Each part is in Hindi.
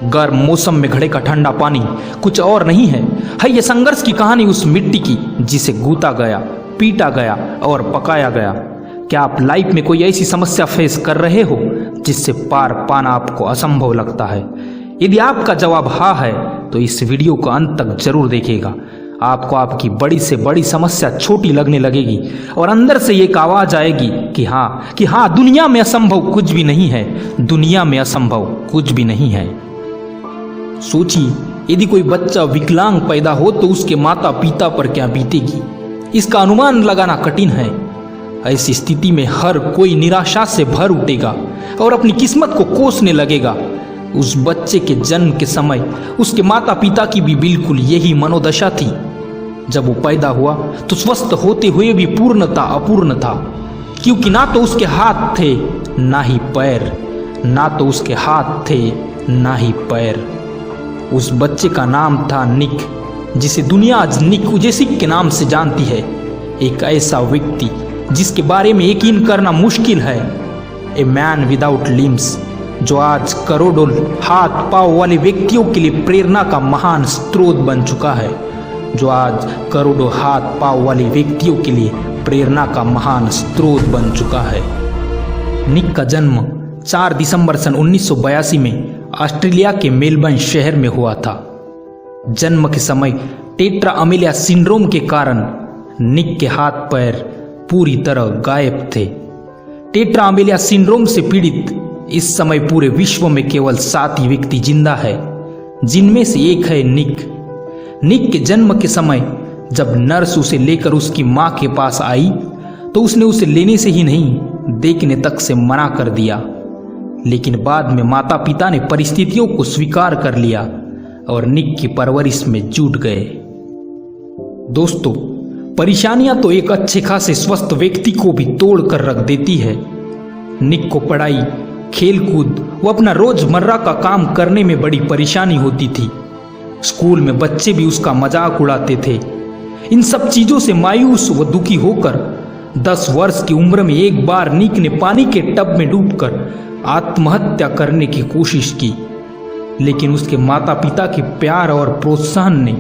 गर्म मौसम में घड़े का ठंडा पानी कुछ और नहीं है ये संघर्ष की कहानी उस मिट्टी की जिसे गूथा गया, पीटा गया और पकाया गया। क्या आप लाइफ में कोई ऐसी समस्या फेस कर रहे हो जिससे पार पाना आपको असंभव लगता है? यदि आपका जवाब हाँ है तो इस वीडियो को अंत तक जरूर देखिएगा। आपको आपकी बड़ी से बड़ी समस्या छोटी लगने लगेगी और अंदर से एक आवाज आएगी कि हाँ दुनिया में असंभव कुछ भी नहीं है, दुनिया में असंभव कुछ भी नहीं है। सोचिए, यदि कोई बच्चा विकलांग पैदा हो तो उसके माता पिता पर क्या बीतेगी, इसका अनुमान लगाना कठिन है। ऐसी स्थिति में हर कोई निराशा से भर उठेगा और अपनी किस्मत को कोसने लगेगा। उस बच्चे के जन्म के समय उसके माता पिता की भी बिल्कुल यही मनोदशा थी। जब वो पैदा हुआ तो स्वस्थ होते हुए भी पूर्णता अपूर्ण था, क्योंकि ना तो उसके हाथ थे ना ही पैर, ना तो उसके हाथ थे ना ही पैर। उस बच्चे का नाम था निक, जिसे दुनिया आज निक वुजेसिक के नाम से जानती है। एक ऐसा व्यक्ति जिसके बारे में यकीन करना मुश्किल है। ए मैन विदाउट लिम्स, जो आज करोड़ों हाथ पांव वाले व्यक्तियों के लिए प्रेरणा का महान स्रोत बन चुका है। जो आज करोड़ों हाथ पांव वाले व्यक्तियों के लिए प्रेरणा का महान स्रोत बन चुका है। निक का जन्म 4 दिसंबर सन 1982 में ऑस्ट्रेलिया के मेलबर्न शहर में हुआ था। जन्म के समय टेट्रा अमेलिया सिंड्रोम के कारण निक के हाथ पैर पूरी तरह गायब थे। टेट्रा अमेलिया सिंड्रोम से पीड़ित इस समय पूरे विश्व में केवल 7 ही व्यक्ति जिंदा है, जिनमें से एक है निक। निक के जन्म के समय जब नर्स उसे लेकर उसकी मां के पास आई तो उसने उसे लेने से ही नहीं, देखने तक से मना कर दिया। लेकिन बाद में माता पिता ने परिस्थितियों को स्वीकार कर लिया और निक की परवरिश में जुट गए। दोस्तों, परेशानियां तो एक अच्छे खासे स्वस्थ व्यक्ति को भी तोड़ कर रख देती है। निक को पढ़ाई, खेलकूद व अपना रोजमर्रा का काम करने में बड़ी परेशानी होती थी। स्कूल में बच्चे भी उसका मजाक उड़ाते थे। इन सब चीजों से मायूस व दुखी होकर 10 वर्ष की उम्र में एक बार निक ने पानी के टब में डूबकर आत्महत्या करने की कोशिश की, लेकिन उसके माता पिता के प्यार और प्रोत्साहन ने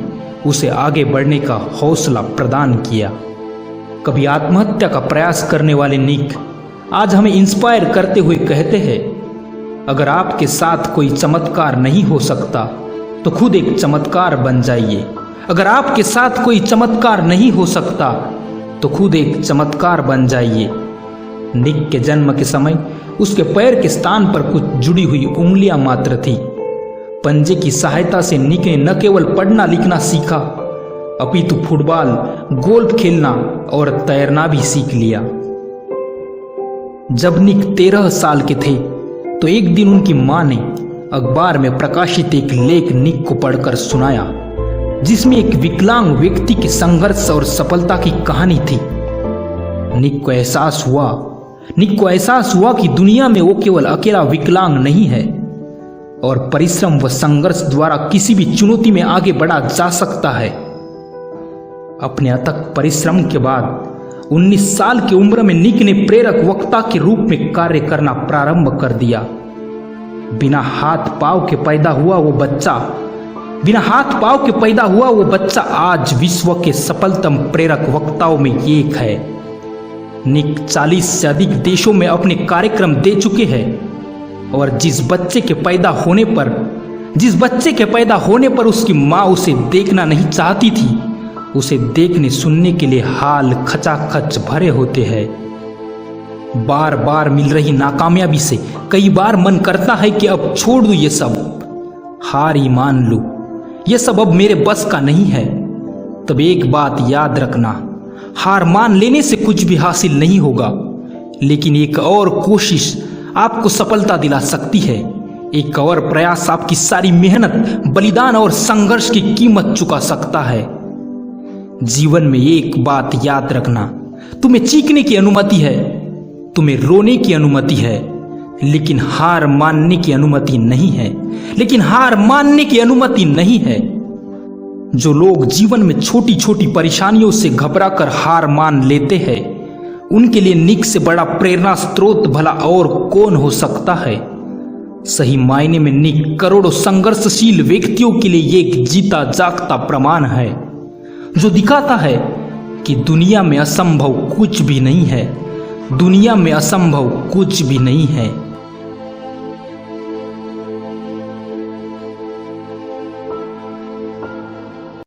उसे आगे बढ़ने का हौसला प्रदान किया। कभी आत्महत्या का प्रयास करने वाले निक आज हमें इंस्पायर करते हुए कहते हैं, अगर आपके साथ कोई चमत्कार नहीं हो सकता तो खुद एक चमत्कार बन जाइए। अगर आपके साथ कोई चमत्कार नहीं हो सकता तो खुद एक चमत्कार बन जाइए। निक के जन्म के समय उसके पैर के स्थान पर कुछ जुड़ी हुई उंगलियां मात्र थी। पंजे की सहायता से निक ने न केवल पढ़ना लिखना सीखा, अपितु फुटबॉल, गोल्फ खेलना और तैरना भी सीख लिया। जब निक 13 साल के थे तो एक दिन उनकी मां ने अखबार में प्रकाशित एक लेख निक को पढ़कर सुनाया, जिसमें एक विकलांग व्यक्ति के संघर्ष और सफलता की कहानी थी। निक को एहसास हुआ कि दुनिया में वो केवल अकेला विकलांग नहीं है और परिश्रम व संघर्ष द्वारा किसी भी चुनौती में आगे बढ़ा जा सकता है। अपने अथक परिश्रम के बाद 19 साल की उम्र में निक ने प्रेरक वक्ता के रूप में कार्य करना प्रारंभ कर दिया। बिना हाथ पांव के पैदा हुआ वो बच्चा आज विश्व के सफलतम प्रेरक वक्ताओं में एक है। निक 40 से अधिक देशों में अपने कार्यक्रम दे चुके हैं और जिस बच्चे के पैदा होने पर उसकी मां उसे देखना नहीं चाहती थी, उसे देखने सुनने के लिए हाल खचाखच भरे होते हैं। बार बार मिल रही नाकामयाबी से कई बार मन करता है कि अब छोड़ दूं ये सब, हार ही मान लूं, ये सब अब मेरे बस का नहीं है। तब एक बात याद रखना, हार मान लेने से कुछ भी हासिल नहीं होगा, लेकिन एक और कोशिश आपको सफलता दिला सकती है। एक और प्रयास आपकी सारी मेहनत, बलिदान और संघर्ष की कीमत चुका सकता है। जीवन में एक बात याद रखना, तुम्हें चीखने की अनुमति है, तुम्हें रोने की अनुमति है, लेकिन हार मानने की अनुमति नहीं है। जो लोग जीवन में छोटी छोटी परेशानियों से घबराकर हार मान लेते हैं, उनके लिए निक से बड़ा प्रेरणा स्रोत भला और कौन हो सकता है। सही मायने में निक करोड़ों संघर्षशील व्यक्तियों के लिए ये एक जीता जागता प्रमाण है जो दिखाता है कि दुनिया में असंभव कुछ भी नहीं है। दुनिया में असंभव कुछ भी नहीं है।